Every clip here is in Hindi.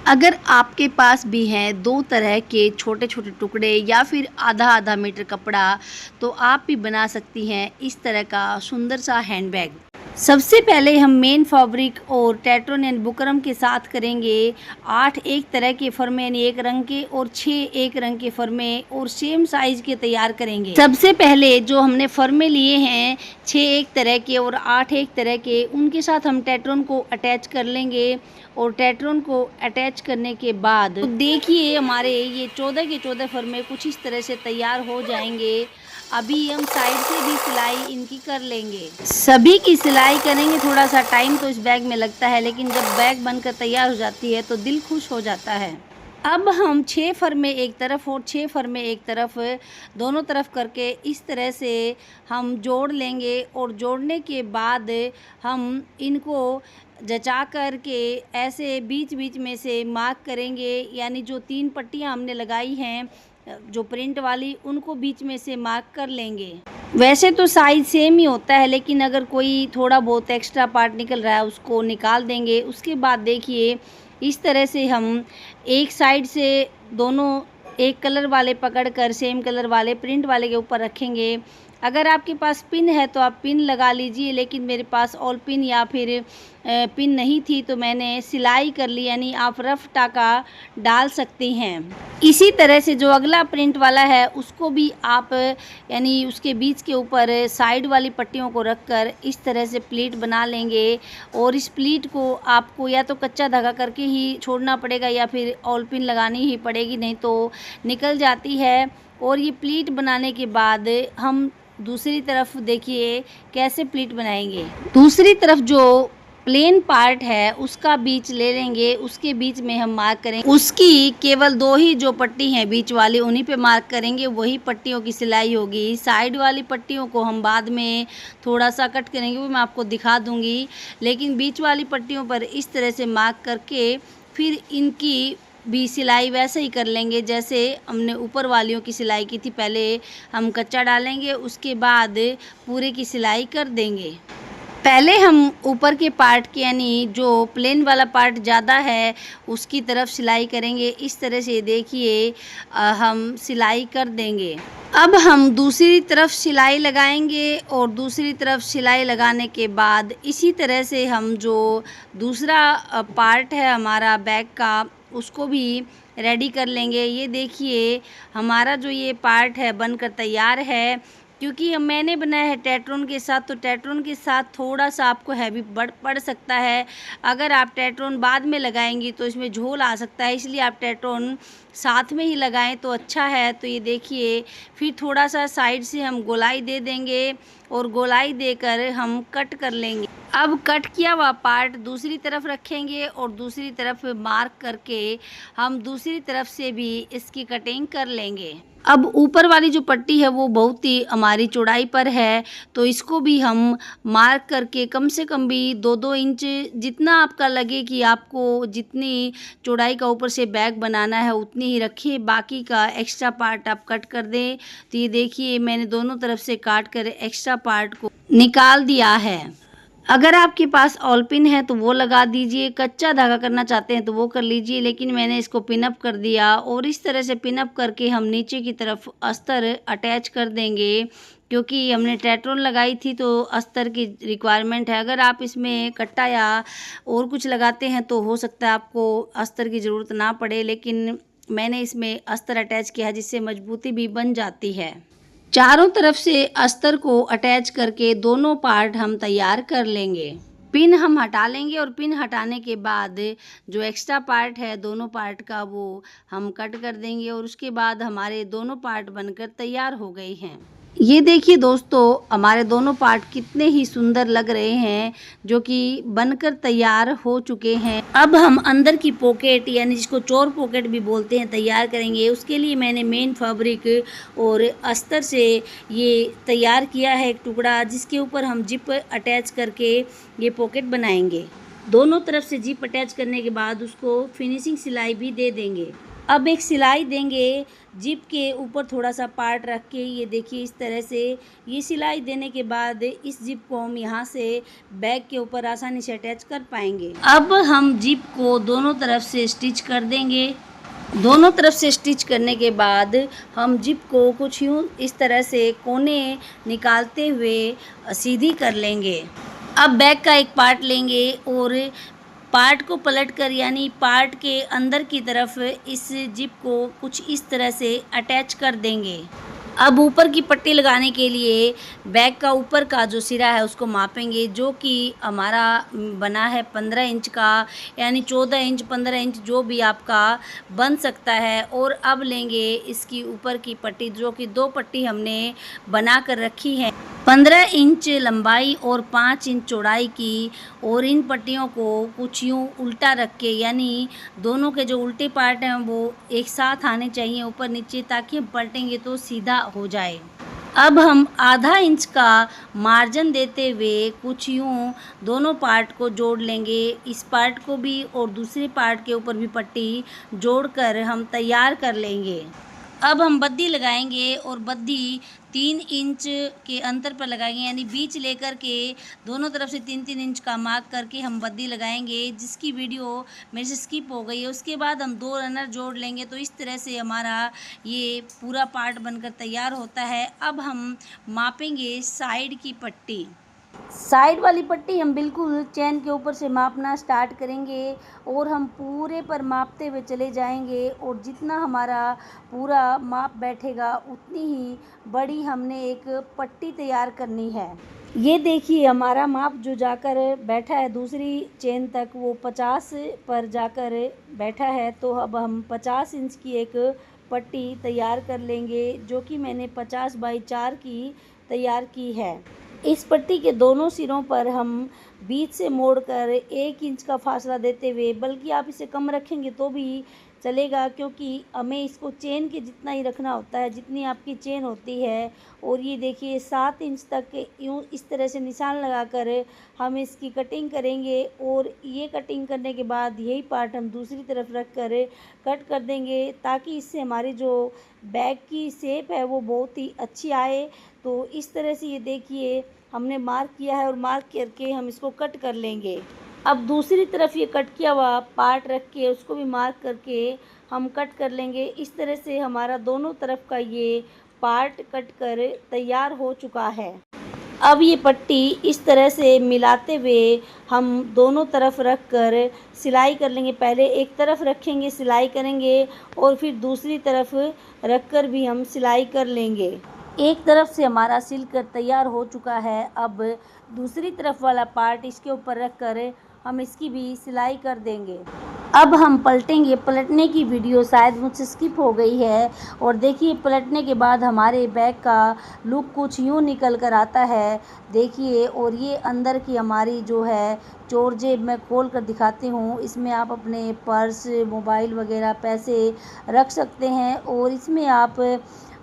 अगर आपके पास भी हैं 2 तरह के छोटे-छोटे टुकड़े या फिर आधा-आधा मीटर कपड़ा, तो आप भी बना सकती हैं इस तरह का सुंदर सा हैंडबैग। सबसे पहले हम मेन फैब्रिक और टेट्रोन यानी बुकरम के साथ करेंगे 8 एक तरह के फर्मे यानी एक रंग के और 6 एक रंग के फर्मे और सेम साइज के तैयार करेंगे। सबसे पहले जो हमने फर्मे लिए हैं 6 एक तरह के और 8 एक तरह के, उनके साथ हम टेट्रोन को अटैच कर लेंगे और टेट्रोन को अटैच करने के बाद तो देखिए हमारे ये 14 के 14 फर्मे कुछ इस तरह से तैयार हो जाएंगे। अभी हम साइड से भी सिलाई इनकी कर लेंगे। सभी की सिलाई करेंगे, थोड़ा सा टाइम तो इस बैग में लगता है, लेकिन जब बैग बनकर तैयार हो जाती है तो दिल खुश हो जाता है। अब हम 6 फर्मे एक तरफ और 6 फर्मे एक तरफ दोनों तरफ करके इस तरह से हम जोड़ लेंगे और जोड़ने के बाद हम इनको जचा कर के ऐसे बीच बीच में से मार्क करेंगे, यानी जो 3 पट्टियाँ हमने लगाई हैं जो प्रिंट वाली, उनको बीच में से मार्क कर लेंगे। वैसे तो साइज सेम ही होता है, लेकिन अगर कोई थोड़ा बहुत एक्स्ट्रा पार्ट निकल रहा है उसको निकाल देंगे। उसके बाद देखिए इस तरह से हम एक साइड से दोनों एक कलर वाले पकड़कर सेम कलर वाले प्रिंट वाले के ऊपर रखेंगे। अगर आपके पास पिन है तो आप पिन लगा लीजिए, लेकिन मेरे पास ऑल पिन या फिर पिन नहीं थी तो मैंने सिलाई कर ली, यानी आप रफ टाका डाल सकती हैं। इसी तरह से जो अगला प्रिंट वाला है उसको भी आप यानी उसके बीच के ऊपर साइड वाली पट्टियों को रखकर इस तरह से प्लीट बना लेंगे और इस प्लीट को आपको या तो कच्चा धागा करके ही छोड़ना पड़ेगा या फिर ऑल पिन लगानी ही पड़ेगी, नहीं तो निकल जाती है। और ये प्लीट बनाने के बाद हम दूसरी तरफ देखिए कैसे प्लीट बनाएंगे। दूसरी तरफ जो प्लेन पार्ट है उसका बीच ले लेंगे, उसके बीच में हम मार्क करेंगे। उसकी केवल 2 ही जो पट्टी हैं बीच वाली, उन्हीं पे मार्क करेंगे, वही पट्टियों की सिलाई होगी। साइड वाली पट्टियों को हम बाद में थोड़ा सा कट करेंगे, वो मैं आपको दिखा दूंगी, लेकिन बीच वाली पट्टियों पर इस तरह से मार्क करके फिर इनकी भी सिलाई वैसे ही कर लेंगे जैसे हमने ऊपर वालियों की सिलाई की थी। पहले हम कच्चा डालेंगे, उसके बाद पूरे की सिलाई कर देंगे। पहले हम ऊपर के पार्ट के यानी जो प्लेन वाला पार्ट ज़्यादा है उसकी तरफ सिलाई करेंगे। इस तरह से देखिए हम सिलाई कर देंगे। अब हम दूसरी तरफ सिलाई लगाएंगे और दूसरी तरफ सिलाई लगाने के बाद इसी तरह से हम जो दूसरा पार्ट है हमारा बैग का उसको भी रेडी कर लेंगे। ये देखिए हमारा जो ये पार्ट है बनकर तैयार है। क्योंकि मैंने बनाया है टेट्रोन के साथ, तो टेट्रोन के साथ थोड़ा सा आपको हैवी पड़ सकता है। अगर आप टेट्रोन बाद में लगाएंगी तो इसमें झोल आ सकता है, इसलिए आप टेट्रोन साथ में ही लगाएं तो अच्छा है। तो ये देखिए फिर थोड़ा सा साइड से हम गोलाई दे देंगे और गोलाई देकर हम कट कर लेंगे। अब कट किया हुआ पार्ट दूसरी तरफ रखेंगे और दूसरी तरफ मार्क करके हम दूसरी तरफ से भी इसकी कटिंग कर लेंगे। अब ऊपर वाली जो पट्टी है वो बहुत ही हमारी चौड़ाई पर है, तो इसको भी हम मार्क करके कम से कम भी 2-2 इंच जितना आपका लगे कि आपको जितनी चौड़ाई का ऊपर से बैग बनाना है उतनी ही रखिए, बाकी का एक्स्ट्रा पार्ट आप कट कर दें। तो ये देखिए मैंने दोनों तरफ से काट कर एक्स्ट्रा पार्ट को निकाल दिया है। अगर आपके पास ऑल पिन है तो वो लगा दीजिए, कच्चा धागा करना चाहते हैं तो वो कर लीजिए, लेकिन मैंने इसको पिन अप कर दिया और इस तरह से पिन अप करके हम नीचे की तरफ अस्तर अटैच कर देंगे। क्योंकि हमने टेट्रोन लगाई थी तो अस्तर की रिक्वायरमेंट है। अगर आप इसमें कट्टा या और कुछ लगाते हैं तो हो सकता है आपको अस्तर की ज़रूरत ना पड़े, लेकिन मैंने इसमें अस्तर अटैच किया है जिससे मजबूती भी बन जाती है। चारों तरफ से अस्तर को अटैच करके दोनों पार्ट हम तैयार कर लेंगे। पिन हम हटा लेंगे और पिन हटाने के बाद जो एक्स्ट्रा पार्ट है दोनों पार्ट का वो हम कट कर देंगे और उसके बाद हमारे दोनों पार्ट बनकर तैयार हो गए हैं। ये देखिए दोस्तों हमारे दोनों पार्ट कितने ही सुंदर लग रहे हैं जो कि बनकर तैयार हो चुके हैं। अब हम अंदर की पॉकेट यानी जिसको चोर पॉकेट भी बोलते हैं तैयार करेंगे। उसके लिए मैंने मेन फैब्रिक और अस्तर से ये तैयार किया है एक टुकड़ा, जिसके ऊपर हम जिप अटैच करके ये पॉकेट बनाएंगे। दोनों तरफ से जिप अटैच करने के बाद उसको फिनिशिंग सिलाई भी दे देंगे। अब एक सिलाई देंगे जिप के ऊपर थोड़ा सा पार्ट रख के, ये देखिए इस तरह से। ये सिलाई देने के बाद इस जिप को हम यहाँ से बैग के ऊपर आसानी से अटैच कर पाएंगे। अब हम जिप को दोनों तरफ से स्टिच कर देंगे। दोनों तरफ से स्टिच करने के बाद हम जिप को कुछ यूँ इस तरह से कोने निकालते हुए सीधी कर लेंगे। अब बैग का एक पार्ट लेंगे और पार्ट को पलटकर यानी पार्ट के अंदर की तरफ इस जिप को कुछ इस तरह से अटैच कर देंगे। अब ऊपर की पट्टी लगाने के लिए बैग का ऊपर का जो सिरा है उसको मापेंगे, जो कि हमारा बना है 15 इंच का, यानी 14 इंच 15 इंच जो भी आपका बन सकता है। और अब लेंगे इसकी ऊपर की पट्टी, जो कि 2 पट्टी हमने बना कर रखी है 15 इंच लंबाई और 5 इंच चौड़ाई की। और इन पट्टियों को कुछ यूँ उल्टा रख के, यानी दोनों के जो उल्टे पार्ट हैं वो एक साथ आने चाहिए ऊपर नीचे, ताकि हम पलटेंगे तो सीधा हो जाए। अब हम आधा इंच का मार्जिन देते हुए कुछ यूँ दोनों पार्ट को जोड़ लेंगे। इस पार्ट को भी और दूसरे पार्ट के ऊपर भी पट्टी जोड़कर हम तैयार कर लेंगे। अब हम बद्दी लगाएंगे और बद्दी 3 इंच के अंतर पर लगाएंगे, यानी बीच लेकर के दोनों तरफ से 3-3 इंच का मार्क करके हम बद्दी लगाएंगे, जिसकी वीडियो मेरे से स्किप हो गई है। उसके बाद हम 2 रनर जोड़ लेंगे, तो इस तरह से हमारा ये पूरा पार्ट बनकर तैयार होता है। अब हम मापेंगे साइड की पट्टी। साइड वाली पट्टी हम बिल्कुल चैन के ऊपर से मापना स्टार्ट करेंगे और हम पूरे पर मापते हुए चले जाएंगे। और जितना हमारा पूरा माप बैठेगा उतनी ही बड़ी हमने एक पट्टी तैयार करनी है। ये देखिए हमारा माप जो जाकर बैठा है दूसरी चेन तक, वो 50 पर जाकर बैठा है। तो अब हम 50 इंच की एक पट्टी तैयार कर लेंगे, जो कि मैंने 50 बाई 4 की तैयार की है। इस पट्टी के दोनों सिरों पर हम बीच से मोड़कर 1 इंच का फासला देते हुए, बल्कि आप इसे कम रखेंगे तो भी चलेगा, क्योंकि हमें इसको चेन के जितना ही रखना होता है जितनी आपकी चेन होती है। और ये देखिए 7 इंच तक यूँ इस तरह से निशान लगाकर हम इसकी कटिंग करेंगे। और ये कटिंग करने के बाद यही पार्ट हम दूसरी तरफ रख कर कट कर देंगे, ताकि इससे हमारी जो बैग की शेप है वो बहुत ही अच्छी आए। तो इस तरह से ये देखिए हमने मार्क किया है और मार्क करके हम इसको कट कर लेंगे। अब दूसरी तरफ ये कट किया हुआ पार्ट रख के उसको भी मार्क करके हम कट कर लेंगे। इस तरह से हमारा दोनों तरफ का ये पार्ट कट कर तैयार हो चुका है। अब ये पट्टी इस तरह से मिलाते हुए हम दोनों तरफ रख कर सिलाई कर लेंगे। पहले एक तरफ रखेंगे, सिलाई करेंगे, और फिर दूसरी तरफ रख कर भी हम सिलाई कर लेंगे। एक तरफ से हमारा सिल कर तैयार हो चुका है। अब दूसरी तरफ वाला पार्ट इसके ऊपर रख कर हम इसकी भी सिलाई कर देंगे। अब हम पलटेंगे। पलटने की वीडियो शायद मुझसे स्किप हो गई है। और देखिए पलटने के बाद हमारे बैग का लुक कुछ यूँ निकल कर आता है, देखिए। और ये अंदर की हमारी जो है चोर जेब मैं खोल कर दिखाती हूँ। इसमें आप अपने पर्स, मोबाइल वगैरह पैसे रख सकते हैं। और इसमें आप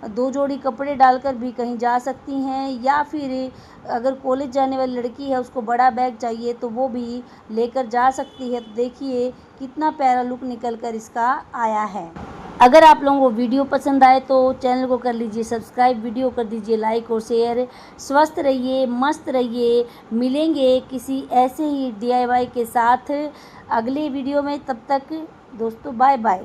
2 जोड़ी कपड़े डालकर भी कहीं जा सकती हैं, या फिर अगर कॉलेज जाने वाली लड़की है उसको बड़ा बैग चाहिए तो वो भी लेकर जा सकती है। तो देखिए कितना प्यारा लुक निकल कर इसका आया है। अगर आप लोगों को वीडियो पसंद आए तो चैनल को कर लीजिए सब्सक्राइब, वीडियो कर दीजिए लाइक और शेयर। स्वस्थ रहिए, मस्त रहिए। मिलेंगे किसी ऐसे ही DIY के साथ अगले वीडियो में। तब तक दोस्तों बाय बाय।